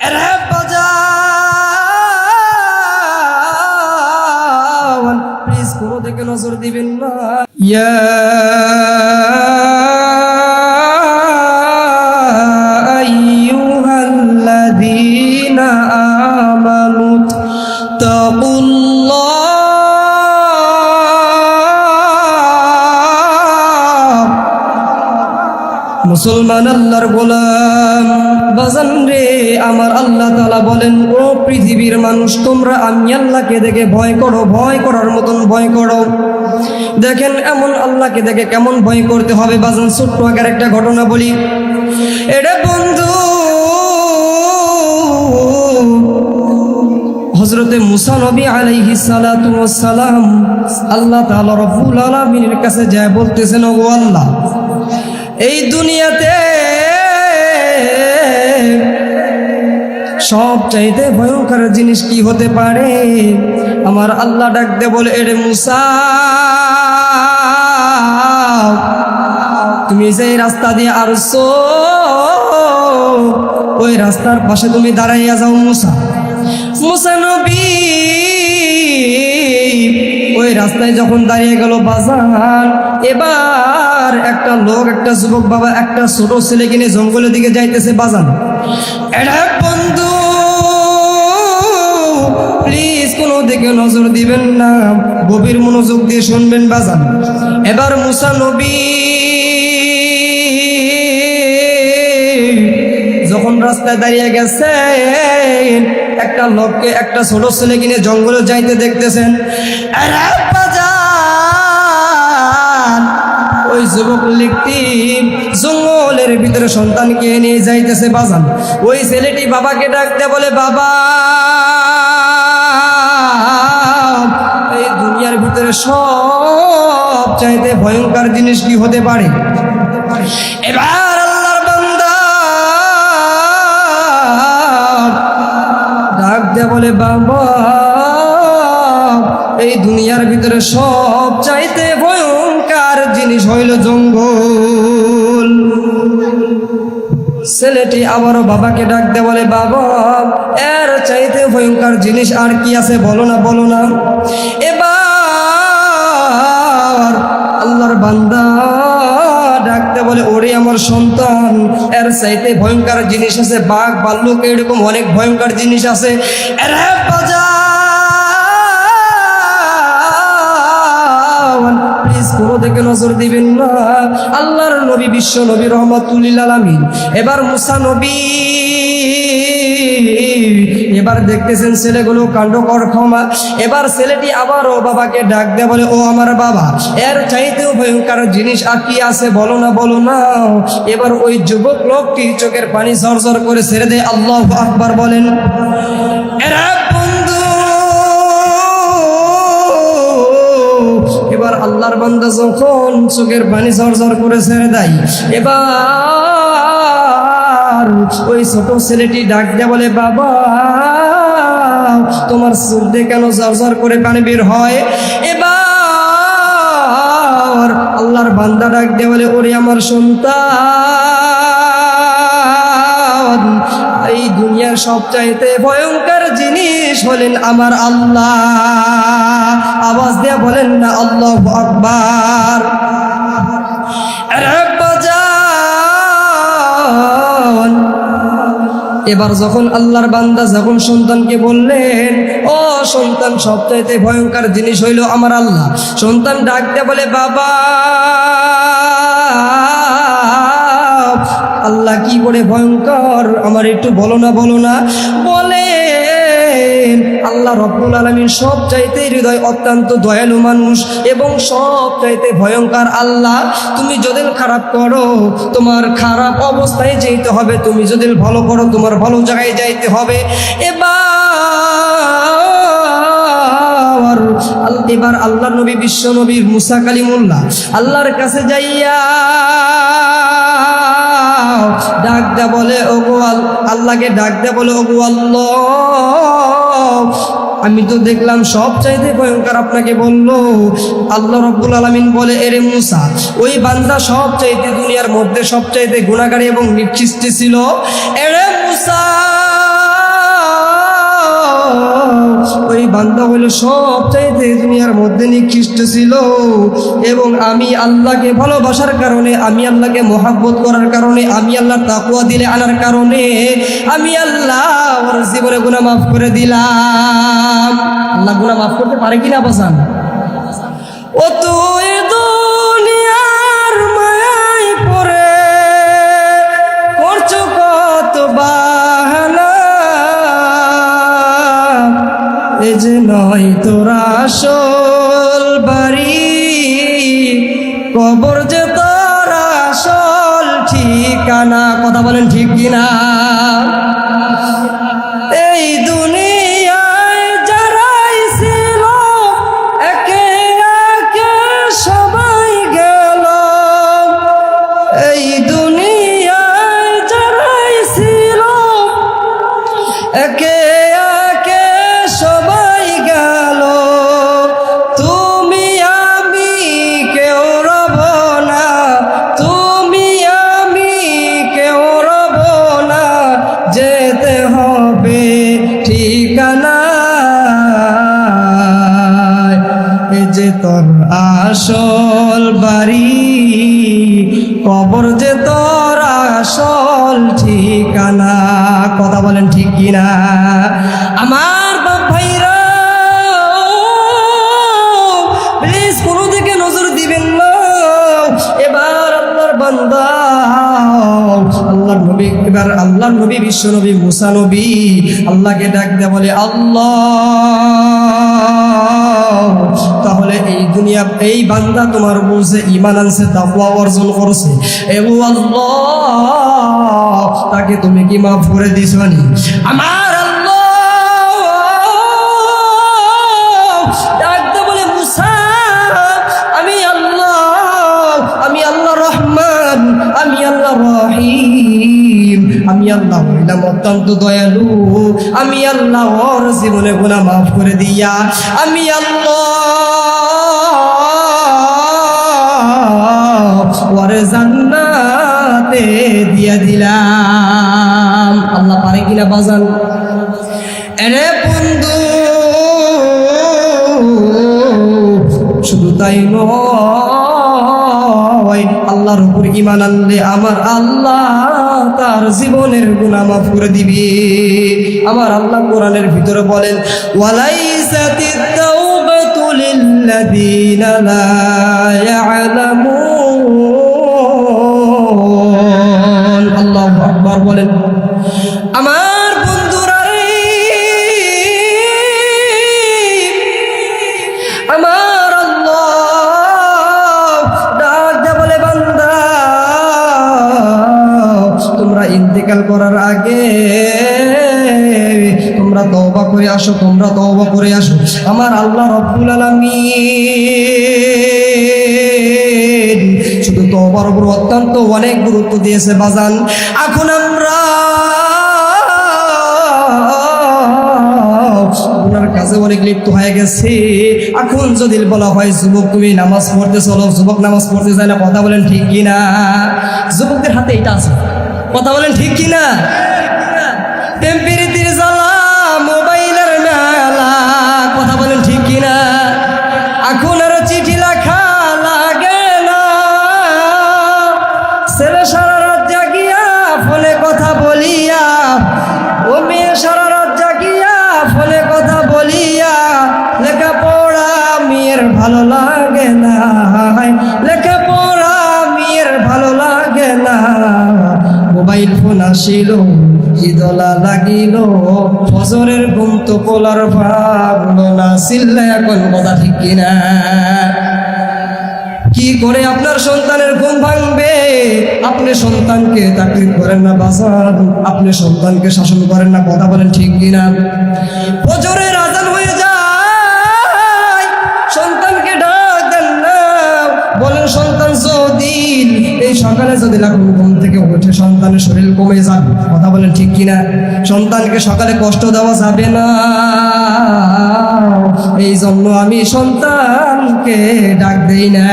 এরে বাজান প্লিজ কোনো দিকে নজর দিবেন না। ইয়া আইয়ুহাল্লাযীনা আমানু তাকুল্লাহ। মুসলমান আল্লাহর গোলাম বাজান রে, আমার আল্লাহ তাআলা বলেন, ও পৃথিবীর মানুষ, তোমরা আমি আল্লাহকে দেখে ভয় করো, ভয় করার মতন ভয় করো। দেখেন এমন আল্লাহকে দেখে কেমন ভয় করতে হবে বাজান। ছোট্ট আকার একটা ঘটনা বলি। এটা বন্ধু হযরতে মুসা নবী আলাইহিস সালাতু ওয়াস সালাম আল্লাহ তাআলা রব্বুল আলামিনের কাছে যায় বলতেছেন, ওগো আল্লাহ, এই দুনিয়াতে সব চাইতে ভয়ঙ্কর জিনিস কি হতে পারে? আমার আল্লাহ ডাক দে বলে, এরে মুসা, তুমি যে রাস্তা দিয়ে আসছো ওই রাস্তার পাশে তুমি দাঁড়াইয়া যাও। মুসা নবী ওই রাস্তায় যখন দাঁড়িয়ে গেল বাজান, এবার একটা লোক, একটা যুবক বাবা একটা ছোট ছেলে কিনে জঙ্গলের দিকে যাইতেছে বাজান। এটা বন্ধু প্লিজ কোনো দিকে নজর দিবেন না, গভীর মনোযোগ দিয়ে শুনবেন বাজান। এবার মুসা নবী যখন রাস্তায় দাঁড়িয়ে গেছে, একটা লোককে একটা ছোট ছেলে কিনে জঙ্গলে যাইতে দেখতেছেন। ওই যুবক লোকটি জঙ্গলের ভিতরে সন্তানকে নিয়ে যাইতেছে বাজান। ওই ছেলেটি বাবাকে ডাকতে বলে, বাবা, এই দুনিয়ার ভিতরে সব চাইতে ভয়ঙ্কর জিনিস কি হতে পারে? এবার আল্লাহর বান্দা ডাক দিয়ে বলে, বাবা, এই দুনিয়ার ভিতরে সব চাইতে ভয়ঙ্কর জিনিস হইল জঙ্গল। ছেলেটি আবারও বাবাকে ডাক দিয়ে বলে, বাবা, এর চাইতে ভয়ঙ্কর জিনিস আর কি আছে? বলো না, বলো না। এবার আল্লাহর বান্দা ডাকতে বলে, ওরে আমার সন্তান, এর চাইতে ভয়ঙ্কর জিনিস আছে, বাঘ ভাল্লুক এরকম অনেক ভয়ঙ্কর জিনিস আছে। এর প্লিজ কোনো দিকে নজর দিবেন না। আল্লাহর নবী, বিশ্ব নবী রহমাতুল লিল আলামিন, এবার মুসা নবী এবার দেখতেছেন ছেলেগুলো কাণ্ড কর ক্ষমা। এবার ছেলেটি আবারও বাবাকে ডাক দেয় বলে, ও আমার বাবা, এর চাইতেও ভয়ঙ্কর জিনিস আর কি আছে? বলো না, বলো না। এবার ওই যুবক লোকটি চোখের পানি ঝরঝর করে ছেড়ে দেয়। আল্লাহু আকবার বলেন। এরা বন্ধু এবার আল্লাহর বান্দা যখন চোখের পানি ঝরঝর করে ছেড়ে দেয়, এবার ওই ছোট ছেলেটি ডাক দেয় বলে, বাবা, তোমার চোখ দিয়ে কেন ঝরঝর করে পানি বের হয়? এবার আল্লাহর বান্দা ডাক দেয় বলে, ওরে আমার সন্তান, এই দুনিয়ার সবচাইতে ভয়ঙ্কর জিনিস হলেন আমার আল্লাহ। আওয়াজ দিয়ে বলেন না আল্লাহু আকবার। এবার যখন আল্লাহর বান্দা যখন সন্তানকে বললেন, ও সন্তান, সবচাইতে ভয়ঙ্কর জিনিস হইল আমার আল্লাহ, সন্তান ডাক দিয়ে বলে, বাবা, আল্লাহ কি করে ভয়ঙ্কর আমার একটু বলো না, বলো না। বলেন, আল্লাহ রব্বুল আলামিন সব চাইতে হৃদয় অত্যন্ত দয়ালু মানুষ এবং সব চাইতে ভয়ঙ্কর আল্লাহ। তুমি যদি খারাপ করো তোমার খারাপ অবস্থায় যেতে হবে, তুমি যদি ভালো করো তোমার ভালো জায়গায় যাইতে হবে। এবার আল্লাহ নবী, বিশ্ব নবী মুসা কালিমুল্লাহ আল্লাহর কাছে যাইয়া ডাক দে বলে, ওগো আল্লাহকে ডাক দে বলে, ওগো আল্লাহ, আমি তো দেখলাম সব চাইতে ভয়ঙ্কর আপনাকে বললো। আল্লাহ রব্বুল আলামিন বলে, এরে মুসা, ওই বান্দা সব চাইতে দুনিয়ার মধ্যে সব চাইতে গুনাহগার এবং নিকৃষ্ট ছিল। এরে মুসা, বান্দা হইল সবচাইতে দুনিয়ার মধ্যে নিকৃষ্ট ছিল, এবং আমি আল্লাহকে ভালোবাসার কারণে, আমি আল্লাহকে মহাব্বত করার কারণে, আমি আল্লাহর তাকওয়া দিলে আনার কারণে আমি আল্লাহ ওর জীবনে গুনাহ মাফ করে দিলাম। আল্লাহ গুনাহ মাফ করতে পারে কিনা বাজান? ও তুই দুনিয়ার মায়ায় পড়ে করছো কত বাহানা, এ যে নয় তোরা আসল বাড়ি, কবর যে তোরা আসল ঠিকানা। কথা বলেন ঠিক কিনা? এই দুনিয়ায় যারাই ছিল একে একে সবাই গেল, এই দুনিয়ায় যারাই ছিল একে একে সবাই গেল, তুমি আমি কেউ রব না, তুমি আমি কেউ রব না, যেতে হবে ঠিকানা, এ যে তোর আসল বাড়ি, কবর যে তোর আসল ঠিকানা। কথা বলেন ঠিক কিনা? আমার বাপ ভাইরা, প্লিজ কোনো দিকে নজর দিবেন না। এবার আল্লাহর বান্দা, আল্লাহর নবী, এবার আল্লাহর নবী বিশ্ব নবী মুসা নবী আল্লাহকে ডাক দেয়া বলে, আল্লাহ, তাহলে এই দুনিয়া, এই বান্দা তোমার বলছে ঈমান আনছে, তাকওয়া অর্জন করছে, এবং আল্লাহ তাকে তুমি কি মাফ করে দিছো নি? আমার আমি আল্লাহ হইলাম অত্যন্ত দয়ালু, আমি আল্লাহ ওর জীবনে গুনাহ মাফ করে দিয়া আমি আল্লাহ ওরে জান্নাতে দিয়া দিলাম। আল্লাহ পারে কিনা বাজান? এরে বন্ধু, শুধু তাই নয়, আল্লাহর উপর ঈমান আনলে আমার আল্লাহ তার জীবনের গুনাহ মাফ করে দিবে। আমার আল্লাহ কোরআনের ভিতরে বলেন, ওয়ালাইসাতিত তাওবাতু লিল্লাযীনা লা ইয়ালামুন। আল্লাহু আকবার বলেন। আমার বন্ধুরা রে, আমার আল্লাহ ডাক দে বলে, বান্দা তোমরা ইন্তেকাল করার আগে তোমরা তওবা করে আসো, তোমরা তওবা করে আসো। আমার আল্লাহ রব্বুল আলামিন শুধু তওবার উপর অত্যন্ত অনেক গুরুত্ব দিয়েছে বাজান। এখন আমরা ওনার কাছে অনেক লিপ্ত হয়ে গেছে। এখন যদি বলা হয় যুবক তুমি নামাজ পড়তে চলো, যুবক নামাজ পড়তে যায় না। কথা বলেন ঠিক কিনা? যুবকদের হাতে এটা আছে। কথা বলেন ঠিক কিনা? টেম্পিরিতির জ্বালা, মোবাইলের মেলা। কথা বলেন ঠিক কিনা? এখন আর চিঠি লেখা লাগে না, ছেলে সারা রাত জাগিয়া ফোনে কথা বলিয়া, ও মেয়ে সারা রাত জাগিয়া ফোনে কথা বলিয়া, লেখাপড়া মেয়ের ভালো লাগে না, লেখাপড়া মেয়ের ভালো লাগে না। মোবাইল ফোন আসিল, ঈদলা লাগিল, ফজরের ঘুম তো পোলার ভাবলো না, চিল্লা এখন কথা ঠিক কিনা? কি করে আপনার সন্তানের ঘুম ভাঙবে? আপনি সন্তানকে তাকলিদ করেন না বাজান, আপনি সন্তানকে শাসন করেন না। কথা বলেন ঠিক কিনা? ফজরের আযান হয়ে যায়, সন্তানকে ডাক দেন না, বলেন সন্তান যদি এই সকালে যদি ঘুম থেকে উঠে সন্তানের শরীর কমে যাবে। কথা বলেন ঠিক কিনা? সন্তানকে সকালে কষ্ট দেওয়া যাবে না, এই জন্য আমি সন্তানকে ডাক দেই না।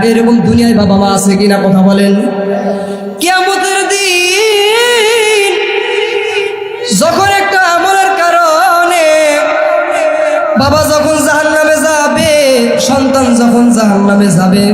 এরকম দুনিয়ায় বাবা মা আছে কিনা? কথা বলেন। কিয়ামতের দিন যখন একটা আমলের কারণে বাবা যখন জাহান্নামে যাবে, সন্তান যখন জাহান্নামে যাবে,